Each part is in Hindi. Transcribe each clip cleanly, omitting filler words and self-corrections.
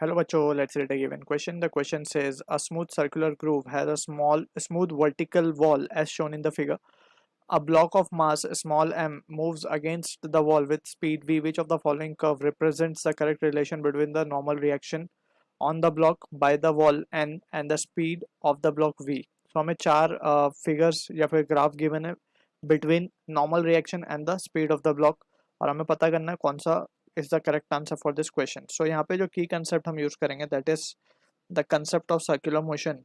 Hello bachcho, let's read a given question. The question says a smooth circular groove has a smooth vertical wall as shown in the figure. A block of mass small m moves against the wall with speed v. Which of the following curve represents the correct relation between the normal reaction on the block by the wall n and the speed of the block v? So हमें चार फिगर्स या फिर ग्राफ गिवन है between normal reaction and the speed of the block और हमें पता करना है कौन सा is the correct answer for this question. So यहाँ पे जो key concept हम यूज करेंगे that is the concept of circular motion.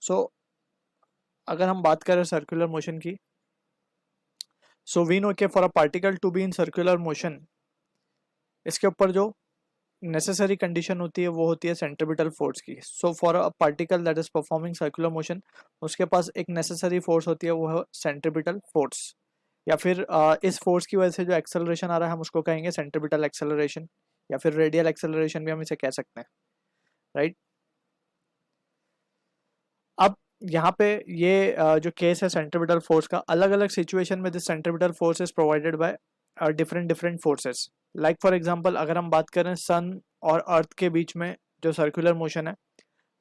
So अगर हम बात करें सर्कुलर मोशन की, सो वी नो के for a particle to be in circular motion इसके ऊपर जो नेसेसरी कंडीशन होती है वो होती है सेंट्रीपिटल फोर्स की. So for a particle that is performing circular motion उसके पास एक नेसेसरी फोर्स होती है, वो है सेंट्रीपिटल फोर्स. या फिर इस फोर्स की वजह से जो एक्सेलरेशन आ रहा है हम उसको कहेंगे सेंट्रीपिटल एक्सेलरेशन या फिर रेडियल एक्सेलरेशन भी हम इसे कह सकते हैं, राइट. अब यहाँ पे ये जो केस है सेंट्रीपिटल फोर्स का, अलग अलग सिचुएशन में this centripetal force is provided by different different forces. Like for example अगर हम बात करें सन और अर्थ के बीच में जो सर्कुलर मोशन है,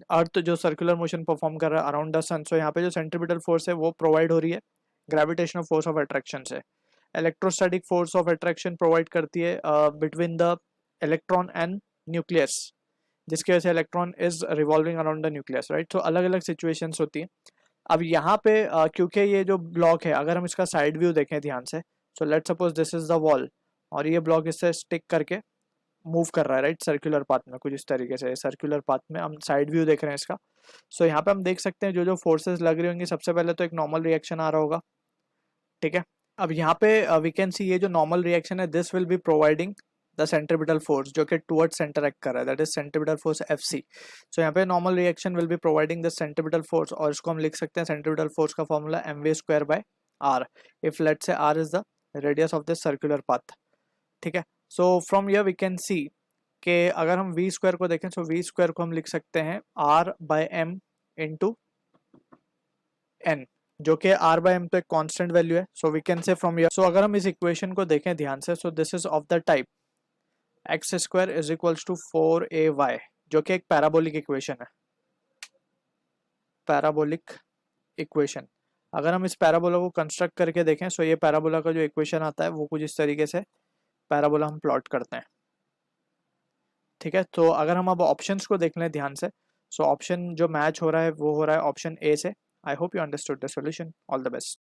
अर्थ जो सर्कुलर मोशन परफॉर्म कर रहा है अराउंड द सन, सो यहाँ पे जो सेंट्रीपिटल फोर्स है वो प्रोवाइड हो रही है ग्रेविटेशनल फोर्स ऑफ अट्रैक्शन से. Electrostatic force of attraction provide करती है between the electron and nucleus, जिसकी वजह से electron is revolving around the nucleus, right. तो अलग अलग सिचुएशंस होती हैं. अब यहाँ पे क्योंकि ये जो ब्लॉक है अगर हम इसका साइड व्यू देखें ध्यान से, so let suppose this is the wall और ये ब्लॉक इससे स्टिक करके मूव कर रहा है, राइट, सर्कुलर पाथ में. कुछ इस तरीके से सर्कुलर पाथ में हम साइड व्यू देख रहे हैं इसका. सो यहाँ पे हम देख सकते हैं जो जो फोर्सेस लग रही होंगी, सबसे पहले तो एक नॉर्मल रिएक्शन आ रहा होगा, ठीक है. अब यहाँ पे वी कैन सी ये जो नॉर्मल रिएक्शन है this will be providing the centripetal force जो कि टुवर्ड्स सेंटर एक्ट कर रहा है, that is centripetal force Fc. So यहाँ पे normal reaction will be providing the centripetal force और इसको हम लिख सकते हैं सेंट्रीपिटल फोर्स का formula mv²/r if let's say r is the radius of this circular path, ठीक है. So from here we can see कि अगर हम v² को देखें सो v² को हम लिख सकते हैं r/m इंटू n, जो कि r/m तो एक कांस्टेंट वैल्यू है. So we can say from here, so अगर हम इस इक्वेशन को देखें ध्यान से, so this is of the type x² is equals to 4ay, जो कि एक पैराबोलिक इक्वेशन है. पैराबोलिक इक्वेशन, अगर हम इस पैराबोला को कंस्ट्रक्ट करके देखें, सो ये पैराबोला का जो इक्वेशन आता है वो कुछ इस तरीके से पैराबोला हम प्लॉट करते हैं, ठीक है. तो अगर हम अब ऑप्शंस को देख लें ध्यान से, सो ऑप्शन जो मैच हो रहा है वो हो रहा है ऑप्शन ए से. I hope you understood the solution. All the best.